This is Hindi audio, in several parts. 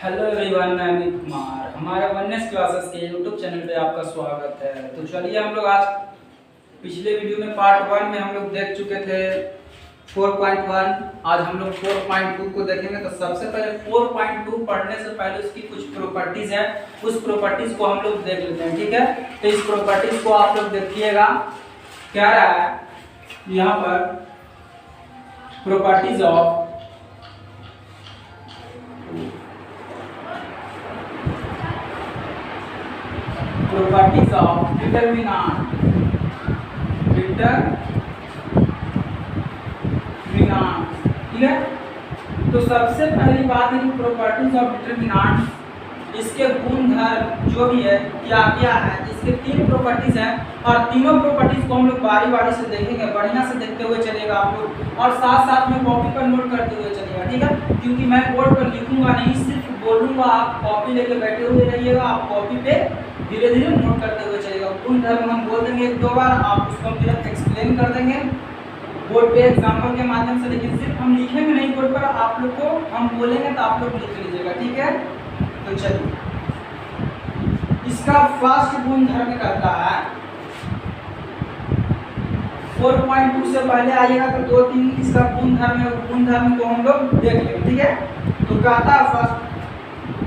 हेलो एवरीवन, मैं अमित कुमार। हमारे वननेस क्लासेस के यूट्यूब चैनल पे आपका स्वागत है। तो चलिए हम लोग आज पिछले वीडियो में पार्ट 1 में हम लोग देख चुके थे 4.1। आज हम लोग 4.2 को देखेंगे। तो सबसे पहले 4.2 पढ़ने से पहले उसकी कुछ प्रॉपर्टीज है, उस प्रॉपर्टीज को हम लोग देख लेते हैं। ठीक है, तो इस प्रॉपर्टीज को आप लोग देखिएगा। क्या रहा है यहाँ पर, properties of properties of determinant। ठीक है, तो सबसे पहली बात है कि प्रॉपर्टीज ऑफ डिटरमिनेंट, इसके गुण धर्म जो भी है क्या क्या है। इसके 3 प्रॉपर्टीज हैं और तीनों प्रॉपर्टीज को हम लोग बारी बारी से देखेंगे। बढ़िया से देखते हुए चलेगा आप लोग और साथ साथ में कॉपी पर नोट करते हुए चलेगा। ठीक है, क्योंकि मैं बोर्ड पर लिखूंगा नहीं, सिर्फ बोलूंगा, आप कॉपी लेके बैठे हुए रहिएगा। आप कॉपी पे धीरे धीरे नोट करते हुए चलेगा। गुण धर्म हम बोल देंगे 1-2 बार, आप उसको फिर एक्सप्लेन कर देंगे बोर्ड पे एग्जाम्पल के माध्यम से। लेकिन सिर्फ हम लिखेंगे नहीं बोर्ड पर, आप लोग को हम बोलेंगे तो आप लोग लिख लीजिएगा। ठीक है, तो चलिए इसका फर्स्ट गुण धर्म कहता है 4.2 से पहले आइएगा तो 2-3 इसका गुण धर्म है। गुण धर्म को हम लोग देख लेंगे। ठीक है, तो कहता है फर्स्ट,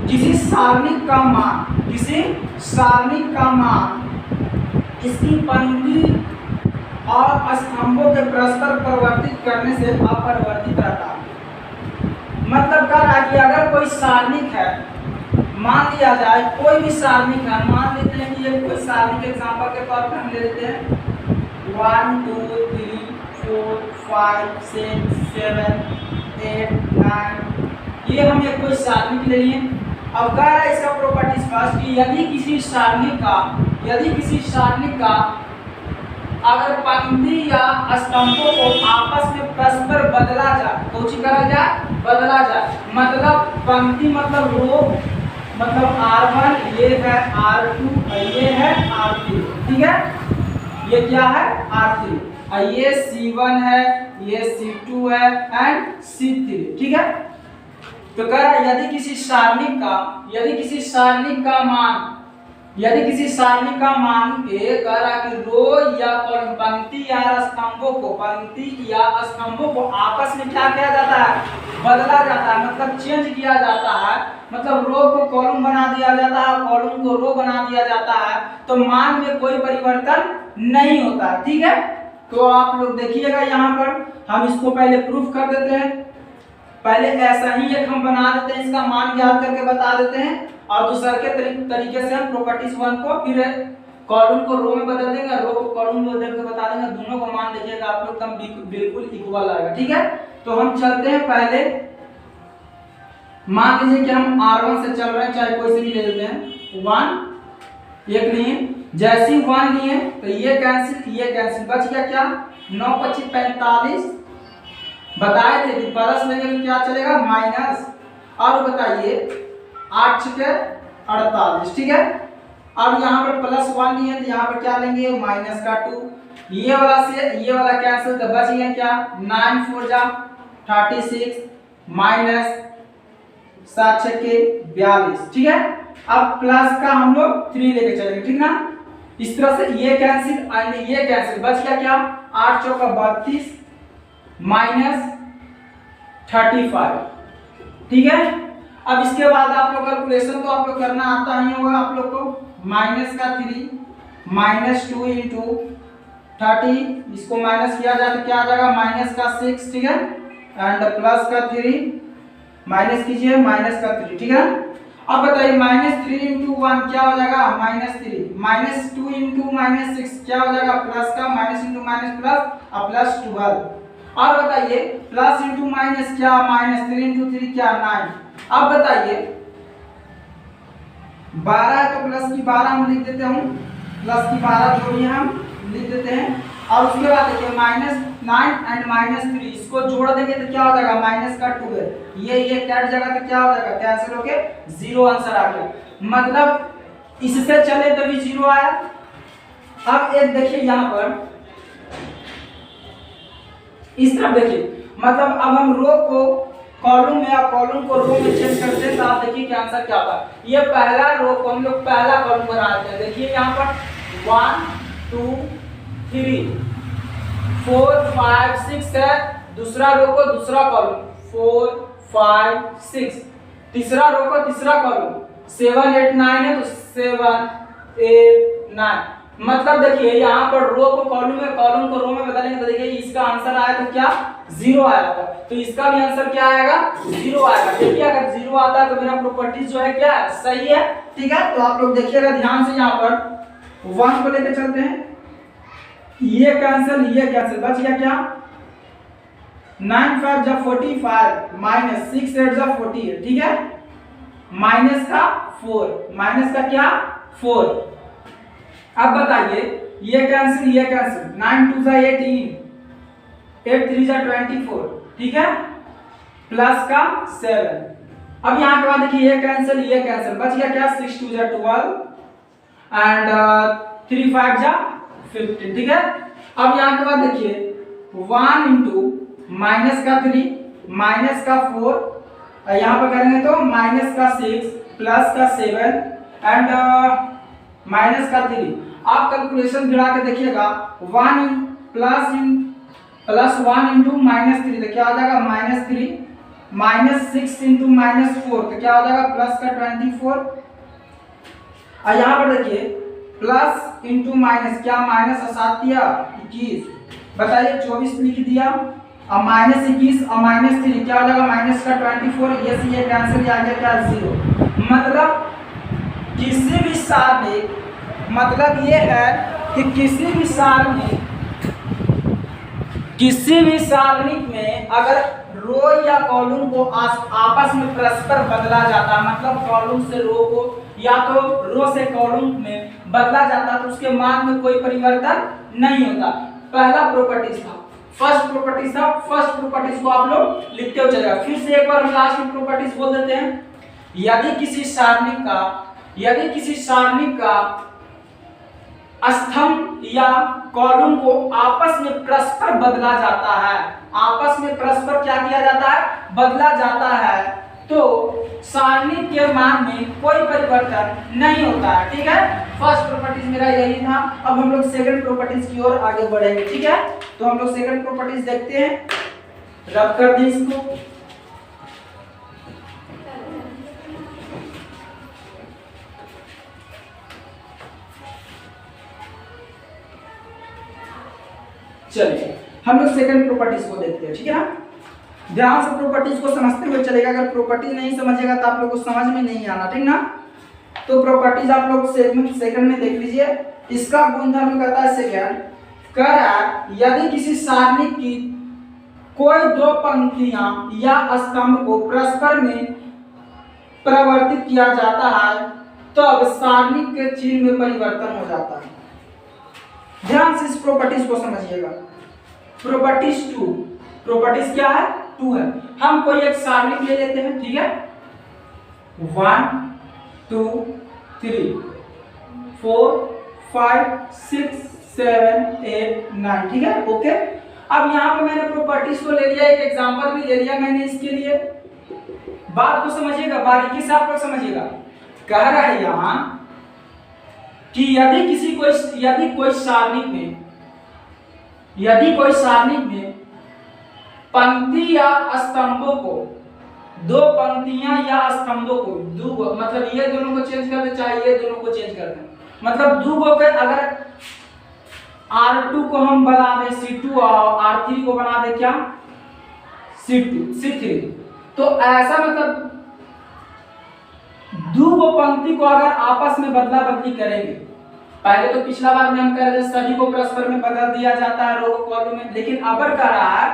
किसी सारणिक का मान इसकी पंक्ति और स्तंभों के परस्पर परिवर्तित करने से अपरिवर्तित रहता है। मतलब कह रहा है कि अगर कोई सारणिक है, मान लिया जाए कोई भी सारणिक है, मान लेते हैं कि ये कोई सारणिक एग्जांपल के तौर पर हम ले लेते हैं 1 2 3 4 5 6 7 8 9, ये हम एक कोई सारणिक ले लिए। अब कह रहा है इसका प्रॉपर्टीज फर्स्ट कि यदि किसी सारणिक का अगर पंक्ति या स्तंभों को आपस में परस्पर बदला जाए, कुछ करा जाए, बदला जाए। मतलब पंक्ति मतलब रो, मतलब R1 ये है, R2 ये है, R3। ठीक है, ये क्या है, R3, ये C1 है, ये C2 है एंड C3। ठीक है, तो कह रहा है यदि किसी सारणिक का मान के कह रहा कि रो या पंक्ति या स्तंभों को आपस में क्या किया जाता है, बदला जाता है। मतलब चेंज किया जाता है, मतलब रो को कॉलम बना दिया जाता है, कॉलम को रो बना दिया जाता है, तो मान में कोई परिवर्तन नहीं होता है। ठीक है, तो आप लोग देखिएगा यहाँ पर हम इसको पहले प्रूफ कर देते हैं। पहले ऐसा ही एक हम बना देते हैं, इसका मान ज्ञात करके बता देते हैं और दूसरे के तरीके से हम प्रॉपर्टीज 1 को फिर कॉलम को रो में बदल देंगे, रो को कॉलम में बदल के बता देंगे। दोनों को मान देखिएगा आप लोग एकदम बिल्कुल इक्वल आएगा। ठीक है, तो हम चलते हैं पहले। मान लीजिए कि हम R1 से चल रहे हैं, चाहे कोई से भी ले लेते हैं 1 एक लिए। जैसे ही 1 लिए तो ये कैंसिल, बच गया क्या, 9 25 45। बताए थे कि प्लस लेंगे तो क्या चलेगा, माइनस। और बताइए 8 6 48। ठीक है, अब यहाँ पर +1 लिए तो यहाँ पर क्या लेंगे, माइनस का 2। ये वाला से ये वाला कैंसिल, तो बच गया क्या, 9 4 जा 36 माइनस 7 6 के 42। ठीक है, अब प्लस का हम लोग 3 लेके चलेंगे। ठीक ना, इस तरह से ये कैंसिल एंड ये कैंसिल, बच गया क्या, 8 चौका 32 माइनस 35। ठीक है, अब इसके बाद आप लोग कैलकुलेशन तो आप लोग करना आता ही होगा आप लोग को। माइनस का 3 माइनस 2 इंटू 30, इसको माइनस किया जाए तो क्या आ जाएगा, माइनस का 6। ठीक है, एंड प्लस का 3 माइनस कीजिए, माइनस का 3। ठीक है, अब बताइए -3 इंटू 1 क्या हो जाएगा, -3, -2 इंटू -6 क्या हो जाएगा, प्लस का माइनस इंटू माइनस प्लस और प्लस 12। और बताइए प्लस इंटू माइनस क्या, -3 इंटू 3 क्या, 9। अब बताइए 12 है तो प्लस की 12 हम लिख देते हूँ, प्लस की 12 जो भी हम लिख देते हैं। और उसके बाद देखिए -9 एंड -3 इसको जोड़ देंगे तो क्या हो जाएगा, माइनस का 2 है, ये कट जाएगा तो क्या हो जाएगा, कैंसिल होके 0 आंसर आ गया। मतलब इससे चले तभी 0 आया। अब एक देखिए यहाँ पर इस तरफ देखिए, मतलब अब हम रो को कॉलम में या कॉलम को रो में चेंज करते हैं तो आप देखिए देखिए क्या आंसर क्या होगा। ये पहला रो को हम लोग पहला कॉलम बनाते हैं। देखिए यहाँ पर 1 2 3 4 5 6 है, दूसरा रो को दूसरा कॉलम 4 5 6, तीसरा रो को तीसरा कॉलम 7 8 9 है तो 7 8 9। मतलब देखिए यहाँ पर रो को कॉलम में, कॉलम को रो में बदलेंगे तो देखिए इसका आंसर आया तो क्या 0 आएगा, तो इसका भी आंसर क्या आएगा 0 आएगा। देखिए अगर 0 आता है तो मेरा प्रॉपर्टीज जो है क्या है सही है, ठीक है। तो आप लोग देखिएगा ध्यान से, यहाँ पर 1 को लेकर चलते हैं, ये कैंसिल बच गया क्या 9 5 जा 45 माइनस 6 8 जा 40, ठीक है, माइनस का 4, माइनस का क्या 4। अब बताइए ये कैंसिल 9 2 जा 18 8 3 जा 24, ठीक है, प्लस का 7। अब यहाँ के बाद देखिए ये कैंसिल बच गया क्या 6 2 जा 12 एंड 3 5 जा 15, ठीक है। अब यहाँ के बाद देखिए 1 इंटू माइनस का 3 माइनस का 4, यहाँ पर करेंगे तो माइनस का 6 प्लस का 7 एंड माइनस का 3। आप कैलकुलेशन गिरा के देखिएगा 1 प्लस 1 इंटू माइनस 3 तो क्या हो जाएगा -3, माइनस 6 इंटू माइनस 4 तो क्या हो जाएगा प्लस का 24। और यहाँ पर देखिए प्लस इंटू माइनस, क्या माइनस और 7 दिया 21, बताइए 24 लिख दिया, और माइनस 21 और माइनस 3 क्या हो जाएगा माइनस का 24, ये से ये कैंसिल आ गया क्या 0। मतलब किसी भी सारणिक, मतलब ये है कि किसी भी सारणिक में अगर रो या कॉलम को आपस में परस्पर बदला जाता है, मतलब कॉलम से रो को या तो रो से कॉलम में बदला जाता है तो उसके मान में कोई परिवर्तन नहीं होता। पहला प्रॉपर्टीज था, फर्स्ट प्रॉपर्टीज को आप लोग लिखते हो चलेगा। फिर से एक बार हम लास्ट में प्रॉपर्टीज बोल देते हैं। यदि किसी सारणिक का स्तंभ या कॉलम को आपस में परस्पर बदला जाता है, आपस में परस्पर क्या किया जाता है बदला जाता है, तो सारणी के मान में कोई परिवर्तन नहीं होता है, ठीक है। फर्स्ट प्रॉपर्टीज मेरा यही था। अब हम लोग सेकंड प्रॉपर्टीज की ओर आगे बढ़ेंगे, ठीक है। तो हम लोग सेकंड प्रॉपर्टीज देखते हैं, रब कर दी इसको। चलिए हम लोग सेकंड प्रॉपर्टीज को देखते हैं, ठीक है ना। ध्यान से प्रॉपर्टीज को समझते हुए चलेगा, अगर प्रॉपर्टीज नहीं समझेगा तो आप लोग को समझ में नहीं आना, ठीक ना। तो प्रॉपर्टीज आप लोग सेकंड में देख लीजिए। इसका गुणधर्म कहता है सेकंड, कर यदि किसी सारणी की कोई दो पंक्तियां या स्तंभ को परस्पर में परिवर्तित किया जाता है तब तो सारणी के चिन्ह में परिवर्तन हो जाता है। ध्यान से इस प्रॉपर्टीज को समझिएगा। प्रॉपर्टीज 2, प्रॉपर्टीज क्या है 2 है। हम कोई एक सारणी ले लेते हैं, ठीक है, 1 2 3 4 5 6 7 8 9, ठीक है, ओके। अब यहाँ पे मैंने प्रॉपर्टीज को ले लिया, एक एग्जांपल भी ले लिया मैंने इसके लिए। बात को समझिएगा, बारीकी से आप लोग समझिएगा। कह रहा है यहाँ कि यदि कोई सारणी में पंक्ति या स्तंभों को, दो पंक्तियां या स्तंभों को, दो मतलब ये दोनों को चेंज कर दे, चाहे ये दोनों को चेंज कर दे, मतलब दो को अगर R2 को हम बना दे C2 और R3 को बना दे क्या C3, तो ऐसा मतलब दो पंक्ति को अगर आपस में बदला बदली करेंगे, पहले तो पिछला बार में हम कह रहे थे सभी को परस्पर में बदल दिया जाता है रो को कॉलम में, लेकिन अब कह रहा है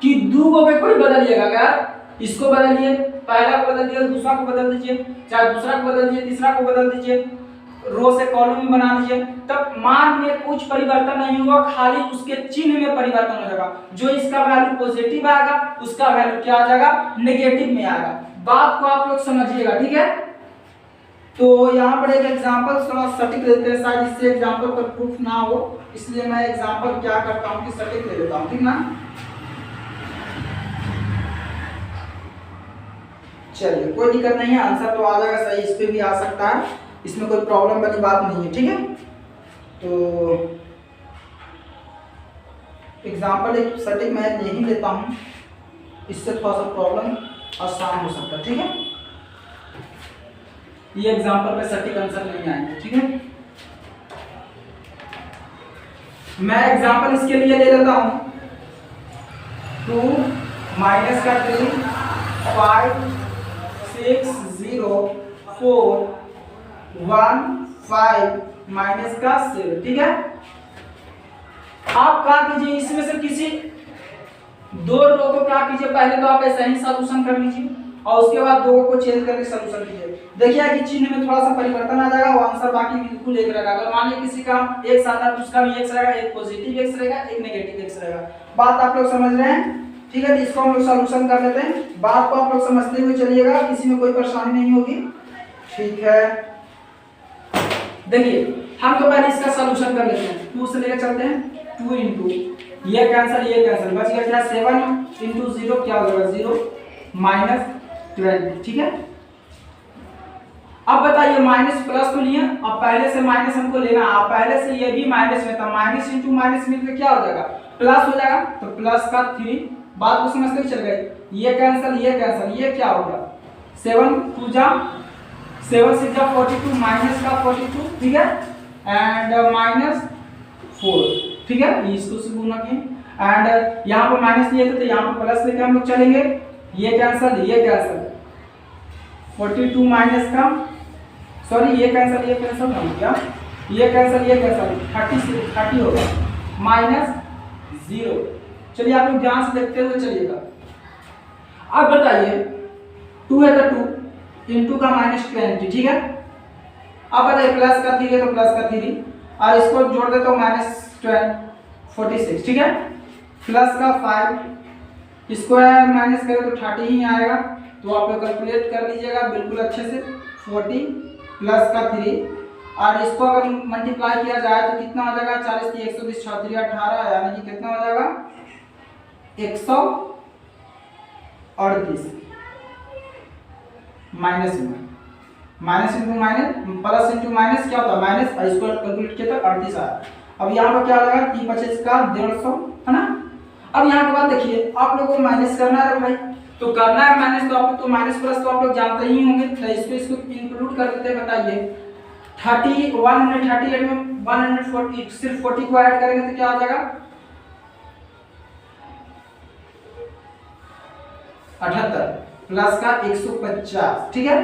कि दो को कोई बदलिएगा, अगर इसको बदलिए, पहला को बदल दिया दूसरा को बदल दीजिए, चाहे दूसरा को बदल दीजिए तीसरा को बदल दीजिए, रो से कॉलम में बना दीजिए, तब मान में कुछ परिवर्तन नहीं होगा, खाली उसके चिन्ह में परिवर्तन हो जाएगा। जो इसका वैल्यू पॉजिटिव आएगा उसका वैल्यू क्या आ जाएगा नेगेटिव में आएगा। बात को आप लोग समझिएगा, ठीक है। तो यहाँ पर एक एग्जांपल थोड़ा सटीक लेते हैं, शायद इससे एग्जांपल पर प्रूफ ना हो, इसलिए मैं एग्जांपल क्या करता हूँ कि सटीक ले लेता हूँ, ठीक ना। चलिए कोई दिक्कत नहीं है, आंसर तो आ जाएगा सही, इस पे भी आ सकता है, इसमें कोई प्रॉब्लम वाली बात नहीं है। ठीक है, तो एग्जाम्पल एक सटीक मैं नहीं लेता हूँ, इससे थोड़ा सा प्रॉब्लम आसान हो सकता है। ठीक है, ये एग्जाम्पल पे सटीक आंसर नहीं आएंगे। ठीक है, मैं एग्जाम्पल इसके लिए ले लेता हूँ 2 माइनस का 3 5 6 0 4 1 5 माइनस का 7। ठीक है, आप क्या कीजिए, इसमें से किसी दो रो को क्या कीजिए, पहले तो आप ऐसा ही सॉल्यूशन कर लीजिए और उसके बाद दो को चेंज करके सॉल्यूशन कीजिए। देखिए कि चिन्ह में थोड़ा सा परिवर्तन आ जाएगा, वो आंसर बाकी बिल्कुल एक रहेगा। अगर मान लीजिए किसी का x आता तो उसका भी x रहेगा, एक पॉजिटिव x रहेगा, एक नेगेटिव x रहेगा। बात आप लोग समझ रहे हैं? ठीक है, तो इसको हम लोग सॉल्यूशन कर लेते हैं, बात को आप लोग समझते हुए चलिएगा, किसी में कोई परेशानी नहीं होगी। ठीक है, देखिए हम तो पहले इसका सॉल्यूशन कर लेते हैं, 2 से लेकर चलते हैं। 2 इंटू ये कैंसिल बच गया क्या, 7 इंटू 0 क्या हो जाएगा 0 माइनस 12। ठीक है, अब बताइए माइनस प्लस तो लिए, अब पहले से माइनस हमको लेना है, पहले से ये भी माइनस में था, माइनस इंटू माइनस मिलकर क्या हो जाएगा प्लस हो जाएगा, तो प्लस का 3। बात को समझते हुए चल गई, ये कैंसिल ये क्या हो गया 7 2 जा 7 6 जा 42 माइनस का 42। ठीक है, एंड माइनस 4। ठीक है, इसको से गुना किए एंड यहाँ पर माइनस लिए थे तो यहाँ पर प्लस लेके हम लोग चलेंगे, ये कैंसिल 42 माइनस का सॉरी ये कैंसिल हो गया, ये कैंसिल 30 होगा माइनस 0। चलिए आप लोग ध्यान से देखते हुए चलिएगा। अब बताइए 2 है तो 2 इंटू का माइनस 20। ठीक है, अब बताइए प्लस का 3 है तो प्लस का 3 और इसको जोड़ देता हूँ माइनस 46। ठीक है, प्लस का 5 इसको माइनस करें तो 30 ही आएगा, तो आप लोग कैलकुलेट कर लीजिएगा बिल्कुल अच्छे से। 40 प्लस का 3 और इसको अगर मल्टीप्लाई किया जाए तो कितना हो जाएगा 40 की 120 36 18 यानी कि कितना हो जाएगा 138 minus into minus plus into minus क्या होता है माइनस, इसको कैलकुलेट किया तो 38 आया। अब यहाँ पर क्या लगा 3 25 का 150 है ना। अब यहाँ के बाद देखिए आप लोगों को माइनस करना है भाई, तो करना है माइनस, तो आप लोग तो माइनस प्लस तो आप लोग जानते ही होंगे, तो इसको इंक्लूड कर देते हैं। बताइए 138 में 140 सिर्फ 40 को ऐड करेंगे तो क्या हो जाएगा 78 प्लस का 150। ठीक है,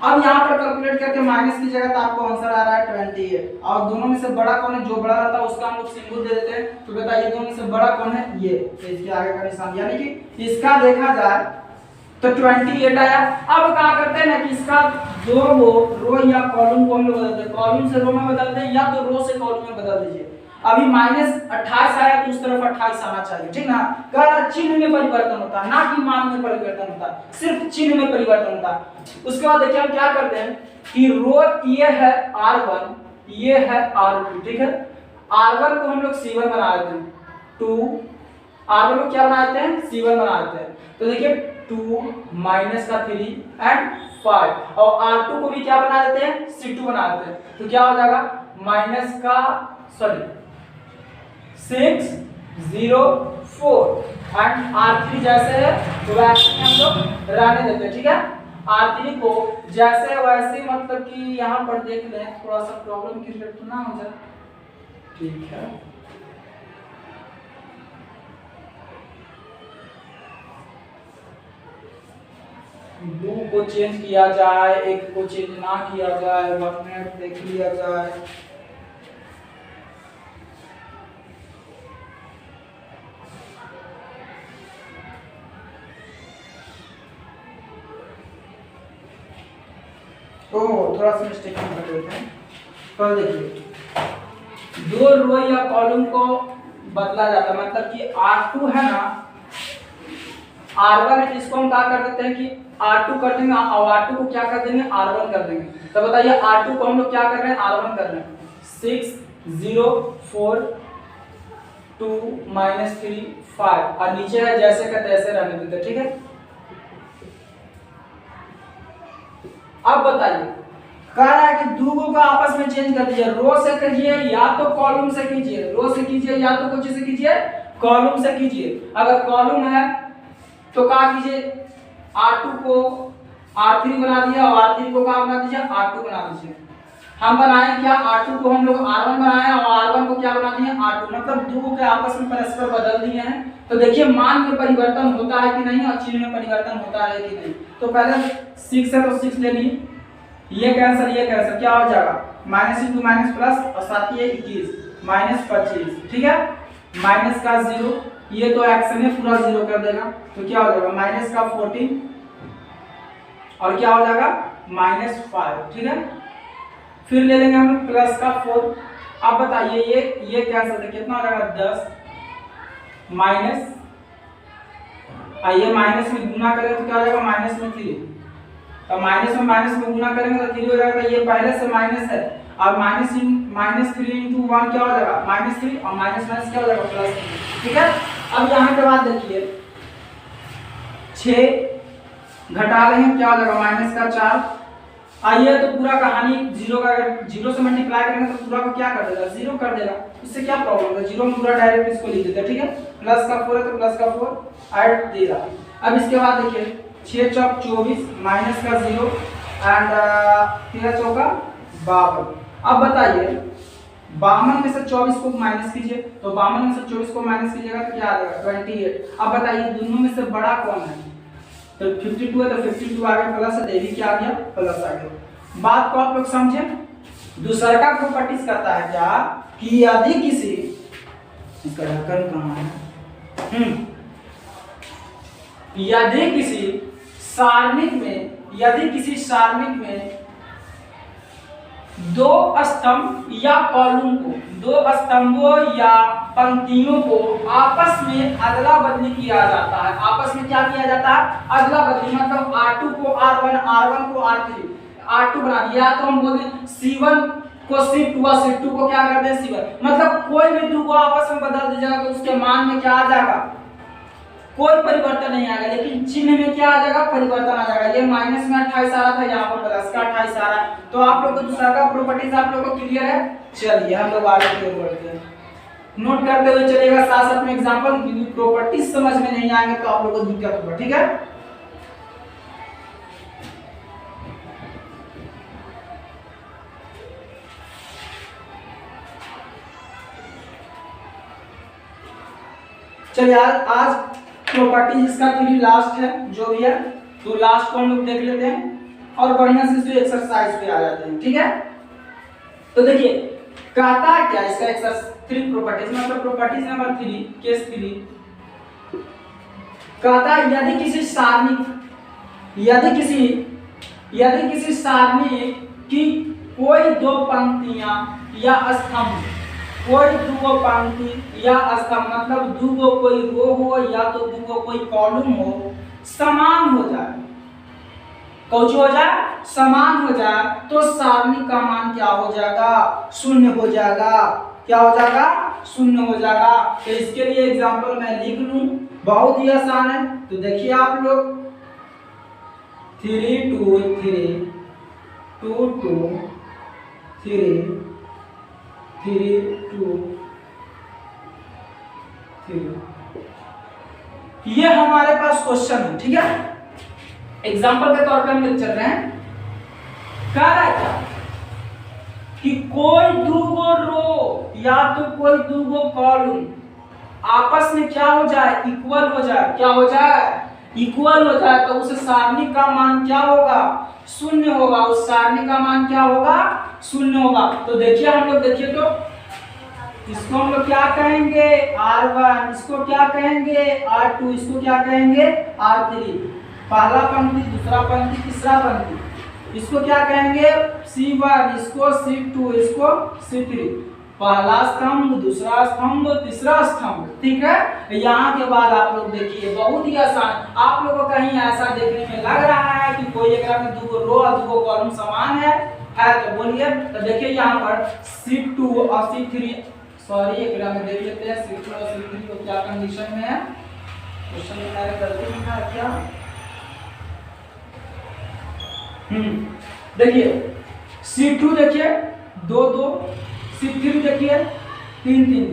अब यहाँ पर कैलकुलेट करके माइनस की जगह तो आपको आंसर आ रहा है 28 और दोनों में से बड़ा कौन है, जो बड़ा रहता है उसका हम लोग सिंबल दे देते हैं। तो बताइए दोनों में से बड़ा कौन है, ये, तो इसके आगे का निशान, यानी कि इसका देखा जाए तो 28 आया। अब क्या करते हैं ना कि इसका दो रो या कॉलम को हम लोग बदलते हैं, कॉलम से रो में बदलते हैं या तो रो से कॉलम में बदल दीजिए। अभी माइनस 28 आया तो उस तरफ 28 आना चाहिए, ठीक ना। क्या चिन्ह में परिवर्तन होता है, ना कि मान में परिवर्तन होता है, सिर्फ चिन्ह में परिवर्तन होता है। उसके बाद देखिए हम क्या करते हैं कि रो ये है R1 ये है R2, ठीक है। R1 को हम लोग C1 बना देते हैं, 2 R1 को क्या बना देते हैं C1 बना देते हैं। तो देखिए 2 माइनस का 3 एंड 5 और R2 को भी क्या बना देते हैं C2 बना देते हैं। तो क्या हो जाएगा माइनस का 6 0 4 एंड R3 जैसे है तो वैसे हम लोग रहने देते हैं, ठीक है। R3 को जैसे वैसे मतलब कि यहाँ पर देख लें, थोड़ा सा प्रॉब्लम क्रिएट तो ना हो जाए, ठीक है। दो को चेंज किया जाए, एक को चेंज ना किया जाए, 1 मिनट देख लिया जाए। तो थोड़ा सा मिस्टेक कर देते हैं। तो देखिए दो रो या कॉलम को बदला जाता है, मतलब कि R2 है ना, R1 है, इसको हम क्या कर देते हैं कि R2 कर देंगे और R2 को क्या कर देंगे R1 कर देंगे। तो बताइए R2 को हम लोग क्या कर रहे हैं R1 कर रहे हैं। 6 0 4 2 -3 5 और नीचे है जैसे का तैसे रहने देते हैं, ठीक है। अब बताइए, कह रहा है कि दो का आपस में चेंज कर दीजिए, रो से कीजिए या तो कॉलम से कीजिए, रो से कीजिए या तो कुछ से कीजिए, कॉलम से कीजिए। अगर कॉलम है तो क्या कीजिए, R2 को R3 बना दिया और R3 को क्या बना दीजिए, R2 बना दीजिए। हम बनाए क्या, R2 को हम लोग R1 बनाए और R1 को क्या बना दिए, R2, मतलब दो के आपस में परस्पर बदल दिए हैं। तो देखिए मान में परिवर्तन होता है कि नहीं और चिन्ह में परिवर्तन होता है कि नहीं। तो पहले 6 है तो 6 ले लिए, ये कैंसिल क्या हो जाएगा, -2 माइनस प्लस और साथ ही 21 -25, ठीक है। माइनस का 0, ये तो एक्शन है पूरा 0 कर देगा, तो क्या हो जाएगा माइनस का 14 और क्या हो जाएगा -5, ठीक है। फिर ले लेंगे हम प्लस का 4। अब बताइए ये कैंसिल है, कितना हो जाएगा 10 माइनस, ये माइनस में गुना करेंगे तो क्या हो जाएगा -3, तो माइनस में गुना करेंगे तो 3 हो जाएगा। ये पहले से माइनस है और -3 into 1 क्या हो जाएगा -3 और माइनस क्या हो जाएगा +3, ठीक है। अब यहाँ के बाद देखिए 6 घटा रहे हैं, क्या हो जाएगा -4। आइए तो पूरा कहानी 0 का, अगर 0 से मल्टीप्लाई करेंगे तो पूरा को क्या कर देगा 0 कर देगा, इससे क्या प्रॉब्लम है, 0 में पूरा डायरेक्ट इसको लिख देते हैं, ठीक है। प्लस का 4 है तो प्लस का 4 ऐड दे रहा। अब इसके बाद देखिए 6 चौक 24 माइनस का 0 एंड 13 चौका 52। अब बताइए 52 में से 24 को माइनस कीजिए, तो 52 में से 24 को माइनस कीजिएगा तो क्या आ जाएगा 28। अब बताइए दोनों में से बड़ा कौन है, तो 52 है तो 52 आ गया प्लस, देवी क्या आ गया प्लस आ गया। बात को आप लोग समझे, दूसरा का प्रॉपर्टीज करता है क्या कि यदि किसी, इसका ढक्कन कहां है, यदि किसी सारणिक में दो स्तंभ या कॉलम को, दो स्तंभों या पंक्तियों को आपस में अदला बदली किया जाता है। आपस में क्या किया जाता है, अदला बदली, मतलब R2 को R1, R1 को R3, R2 बना दिया तो हम बोलते हैं C1 को C2 और C2 को क्या कर दें C1, मतलब कोई भी दो को आपस में बदल दीजिएगा तो उसके मान में क्या आ जाएगा, कोई परिवर्तन नहीं आएगा, लेकिन चिन्ह में क्या आ जाएगा, परिवर्तन आ जाएगा। ये माइनस में 28 आ रहा था, यहाँ पर प्लस का 28 आ रहा है। तो आप लोग को दूसरा का प्रॉपर्टीज आप लोगों को क्लियर है। चलिए हम लोग आगे की ओर बढ़ते हैं, नोट करते हुए चलिएगा साथ साथ में एग्जांपल, क्योंकि प्रॉपर्टीज समझ में नहीं आएंगे तो आप लोगों को दिक्कत होगा, ठीक है। चलिए आज प्रॉपर्टी इसका थ्योरी लास्ट है जो भी है, तो लास्ट को हम लोग देख लेते हैं और बढ़िया से इस एक्सरसाइज पे आ जाते हैं, ठीक है। तो देखिए कहता क्या इसका एक्सरसाइज 3 प्रॉपर्टीज, मतलब प्रॉपर्टीज नंबर 3 केस 3 कहता है यदि किसी सारणी की कोई दो पंक्तियां या स्तंभ, कोई दो पंक्ति या स्तंभ, मतलब दो कोई रो हो या तो दो कोई कॉलम हो, समान हो जाए, कौन हो जाए, समान हो जाए, तो सारणी का मान क्या हो जाएगा, 0 हो जाएगा। क्या हो जाएगा, 0 हो जाएगा। तो इसके लिए एग्जांपल मैं लिख लूं, बहुत ही आसान है। तो देखिए आप लोग 3 2 3 2 2 3 3 2 3, ये हमारे पास क्वेश्चन है, ठीक है। एग्जांपल के तौर पे हम चल रहे हैं। कह रहा है क्या कि कोई दूगो रो या तो कोई दूगो कॉलम आपस में क्या हो जाए, इक्वल हो जाए, क्या हो जाए, इक्वल हो जाए, तो उस सारणी का मान क्या होगा, 0 होगा। उस सारणी का मान क्या होगा, 0 होगा। तो देखिए हम लोग देखिए तो इसको हम लोग क्या कहेंगे R1, इसको क्या कहेंगे R2, इसको क्या कहेंगे R3। पहला पंक्ति, दूसरा पंक्ति, तीसरा पंक्ति, इसको क्या कहेंगे C1, इसको C2, इसको C3। पहला स्तंभ, दूसरा स्तंभ, तीसरा स्तंभ, ठीक है। यहाँ के बाद आप लोग देखिए बहुत ही आसान, आप लोगों को कहीं ऐसा देखने में लग रहा है कि कोई एक में दो रो और दो कॉलम समान है तो बोलिए। तो देखिए यहाँ पर C2 और C3, सॉरी एक में देख लेते हैं C2 और C3 को क्या कंडीशन में है, क्वेश्चन में मैंने गलती लिखा है क्या, देखिए C2 देखिए 2 2, C3 देखिए 3 3।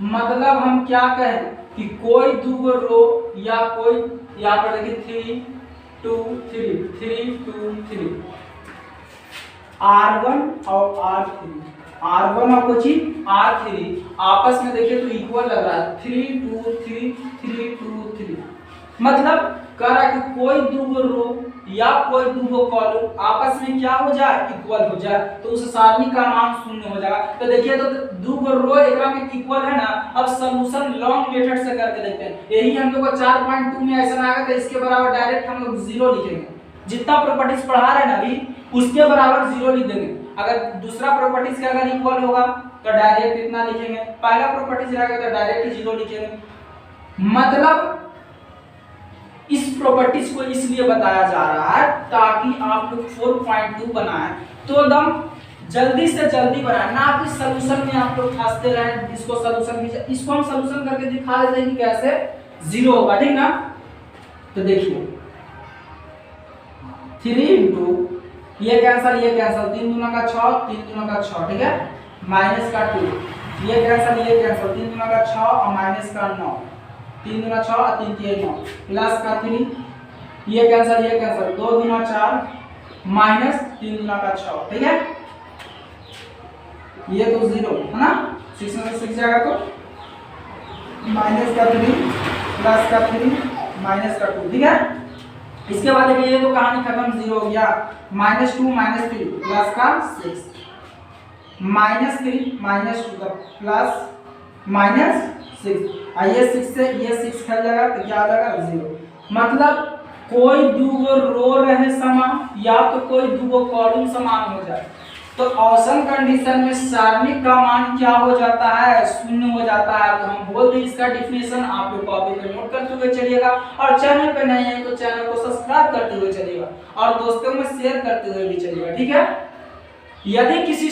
मतलब हम क्या कहें कि कोई दो रो या कोई यहाँ पर देखिए 3 2 3 3 2 3 R1 और R1 और कुछ R3 आपस में देखिए तो इक्वल लग रहा है 3 2 3 3 2 3। मतलब कह रहा है कि कोई दो रो या कोई दो कॉलम आपस में क्या हो जाए इक्वल हो जाए तो उस सारणी का मान शून्य हो जाएगा। तो देखिए तो दो रो एक में इक्वल है ना। अब सॉल्यूशन लॉन्ग मेथड से करके देखते हैं। यही हम लोग को 4.2 में ऐसा आएगा तो इसके बराबर डायरेक्ट हम लोग 0 लिखेंगे। जितना प्रॉपर्टीज पढ़ा रहे हैं ना अभी उसके बराबर 0 लिख देंगे। अगर दूसरा प्रॉपर्टीज का अगर इक्वल होगा तो डायरेक्ट इतना लिखेंगे, पहला प्रॉपर्टीज रहेगा तो डायरेक्ट 0 लिखेंगे। मतलब इस प्रॉपर्टीज को इसलिए बताया जा रहा है ताकि आप लोग 4.2 बनाएं तो एकदम जल्दी से जल्दी बनाएं, ना कि सॉल्यूशन में आप लोग फंसते रहें। इसको सॉल्यूशन भी इसको हम सॉल्यूशन करके दिखा देते हैं कि कैसे 0 होगा, ठीक ना। तो देखिए 3 इंटू ये कैंसल 3 दूना का 6 3 दूना का 6, ठीक है, माइनस का 2 ये कैंसल 3 दूना का 6 और माइनस का 9 3 दूना 6 और 3 3 9 प्लस का 3 ये कैंसल 2 दूना 4 माइनस 3 दूना का 6, ठीक है। ये तो 0 है ना, 6 में से 6 जाएगा तो माइनस का 3 प्लस का 3 माइनस का 2, ठीक है। इसके बाद देखिए ये तो कहानी खत्म, 0 हो गया। -2 -3 प्लस का 6 -3 -2 प्लस -6 ये 6 से ये 6 खा जाएगा तो क्या आ जाएगा 0। मतलब कोई दो रो रहे समान या तो कोई दो कॉलम समान हो जाए तो औसत कंडीशन में सारणी का मान क्या हो जाता है, शून्य हो जाता है। तो हम बोल दें इसका डिफिनेशन, आप लोग कॉपी पे नोट करते हुए चलिएगा और चैनल पे नए हैं तो चैनल को सब्सक्राइब करते हुए चलिएगा और दोस्तों में शेयर करते हुए भी चलिएगा, ठीक है। यदि किसी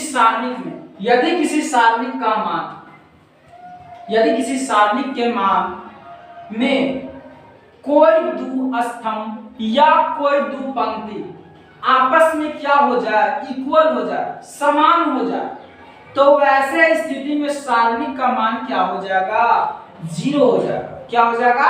सारणिक के मान में कोई दो स्तंभ या कोई दो पंक्ति आपस में क्या हो जाए इक्वल हो जाए, समान हो जाए, तो वैसे स्थिति में सारणी का मान क्या हो जाएगा 0 हो जाएगा। क्या हो जाएगा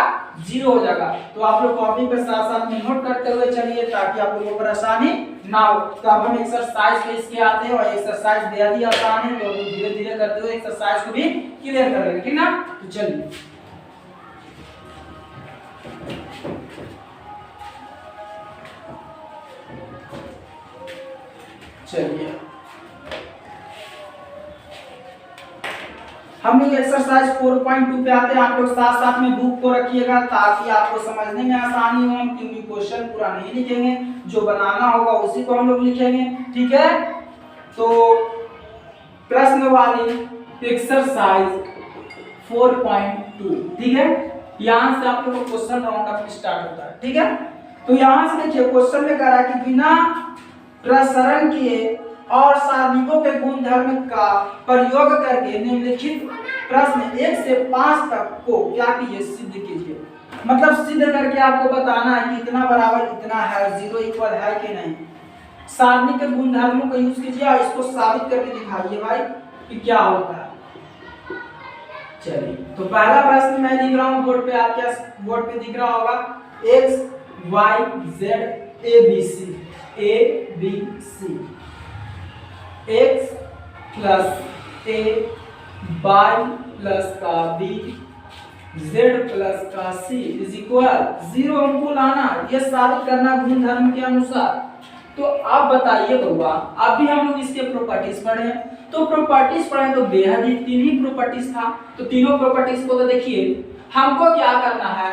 0 हो जाएगा। तो आप लोग कॉपी पे साथ साथ में नोट करते हुए चलिए ताकि आप लोगों को परेशानी ना हो। तो अब हम एक्सरसाइज पे इसके आते हैं और एक्सरसाइज बेहद ही आसान है तो धीरे धीरे करते हुए एक्सरसाइज को भी क्लियर कर लेंगे, ठीक ना। तो चलिए हम लोग एक्सरसाइज 4.2 पे आते हैं। आप लोग साथ साथ में बुक को रखिएगा ताकि आपको समझने में आसानी हो, क्योंकि क्वेश्चन पूरा नहीं लिखेंगे, जो बनाना होगा उसी को हम लोग लिखेंगे, ठीक है। तो प्रश्न वाली एक्सरसाइज 4.2, ठीक है। यहां से आप लोग को क्वेश्चन राउंड अप स्टार्ट होता है, ठीक है। तो यहां से देखिए क्वेश्चन में कह रहा है कि बिना प्रसरण किए और सारणिकों के गुणधर्म का प्रयोग करके निम्नलिखित प्रश्न 1 से 5 तक को क्या कीजिए सिद्ध कीजिए। मतलब सिद्ध करके आपको बताना है कि इतना बराबर इतना है, 0 इक्वल है कि नहीं। सारणी के गुणधर्मों का यूज कीजिए और इसको साबित करके दिखाइए भाई कि क्या होता है। चलिए तो पहला प्रश्न मैं लिख रहा हूं बोर्ड पे, आपके बोर्ड पे दिख रहा होगा x y z a b c x plus a y plus का b z प्लस का c इज इक्वल 0 हमको लाना, ये साबित करना गुणधर्म के अनुसार। तो आप बताइए बउआ, अभी हम लोग इसके प्रॉपर्टीज पढ़े हैं, तो प्रॉपर्टीज पढ़े तो बेहद ही 3 ही प्रॉपर्टीज था, तो तीनों प्रॉपर्टीज को तो देखिए हमको क्या करना है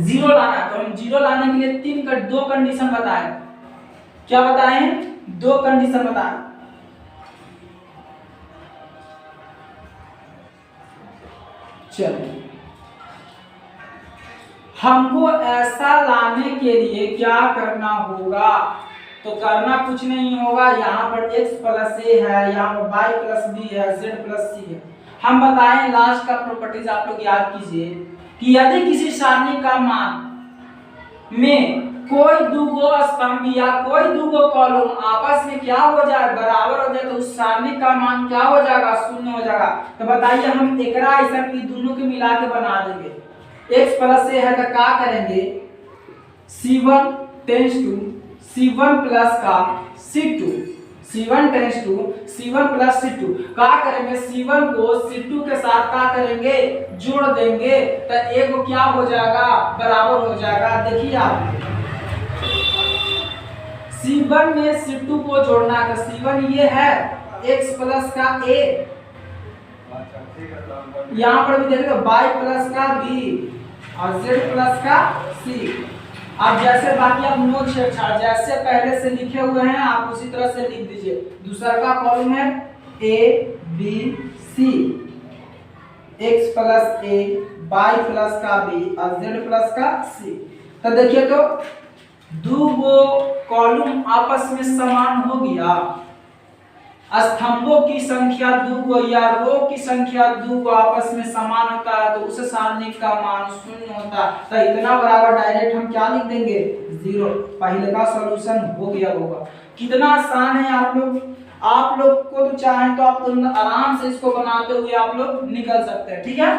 0 लाना है। तो हम 0 लाने के लिए 2 कंडीशन बताएं। क्या बताएं? 2 कंडीशन बताएं। चलिए हमको ऐसा लाने के लिए क्या करना होगा, तो करना कुछ नहीं होगा। यहाँ पर x प्लस a है, यहाँ पर y प्लस b है, z प्लस c है। हम बताएं लास्ट का प्रॉपर्टीज आप लोग याद कीजिए कि यदि किसी सारणी का मान में कोई दूगो स्तंभ या कोई दूगो कॉलम आपस में क्या हो जाए, बराबर हो जाए, तो उस सारणी का मान क्या हो जाएगा, शून्य हो जाएगा। तो बताइए हम एकरा ऐसा की दोनों के मिला के बना देंगे। x प्लस a है तो क्या करेंगे, c1 tense to c1 plus का c2, c1 tense to c1 plus c2, क्या करेंगे, c1 को c2 के साथ क्या करेंगे, जोड़ देंगे, तो a को क्या हो जाएगा, बराबर हो जाएगा। देखिए आप C1 में C2 को जोड़ना है, तो C1 ये है x प्लस का a, यहाँ पर भी देखो y प्लस का b और z प्लस का c। अब जैसे बाकी आप नोट छेड़छाड़ जैसे पहले से लिखे हुए हैं आप उसी तरह से लिख दीजिए। दूसरा का कॉलम है a b c, x plus a, y plus का b और z प्लस का c। तो देखिए तो दूगो कॉलम आपस में समान हो गया, स्तंभों की संख्या दूगो या रो की संख्या दूगो आपस में समान होता है, तो उस सारणी का मान शून्य होता है। तो इतना बराबर डायरेक्ट हम क्या लिख देंगे, 0। पहले का सॉल्यूशन हो गया होगा। कितना आसान है, आप लोग को तो चाहे तो आप आराम से इसको बनाते हुए आप लोग निकल सकते हैं, ठीक है।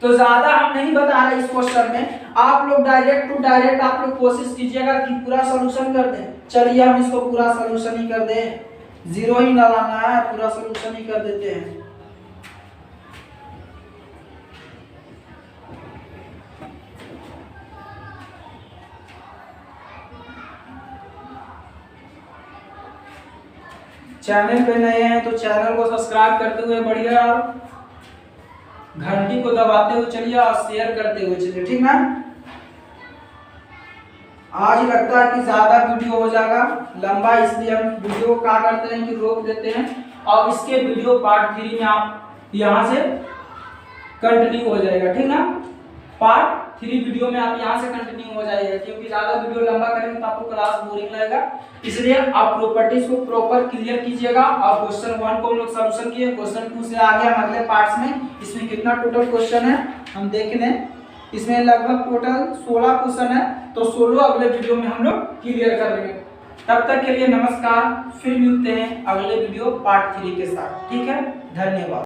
तो ज्यादा हम नहीं बता रहे इस क्वेश्चन में, आप लोग डायरेक्ट टू डायरेक्ट आप लोग कोशिश कीजिएगा कि पूरा सॉल्यूशन कर दें। चलिए हम इसको पूरा सॉल्यूशन ही कर दें, 0 ही ना लाना है, पूरा सॉल्यूशन ही कर देते हैं। चैनल पे नए हैं तो चैनल को सब्सक्राइब करते हुए बढ़िया, घंटी को दबाते हुए चलिए और शेयर करते हुए चलिए, ठीक ना। आज लगता है कि ज्यादा वीडियो हो जाएगा लंबा, इसलिए हम वीडियो को क्या करते हैं कि रोक देते हैं और इसके वीडियो पार्ट 3 में आप यहाँ से कंटिन्यू हो जाएगा, ठीक ना। पार्ट 3 वीडियो में आप यहाँ से कंटिन्यू हो जाएगा, क्योंकि ज्यादा वीडियो लंबा करेंगे तो आपको क्लास बोरिंग लगेगा। इसलिए आप प्रॉपर्टीज को प्रॉपर क्लियर कीजिएगा। और क्वेश्चन 1 को हम लोग सॉल्यूशन किए, क्वेश्चन 2 से आगे हम अगले पार्ट्स में, इसमें कितना टोटल क्वेश्चन है हम देख लें। इसमें लगभग टोटल 16 क्वेश्चन है, तो 16 अगले वीडियो में हम लोग क्लियर कर लेंगे। तब तक के लिए नमस्कार, फिर मिलते हैं अगले वीडियो पार्ट 3 के साथ, ठीक है। धन्यवाद।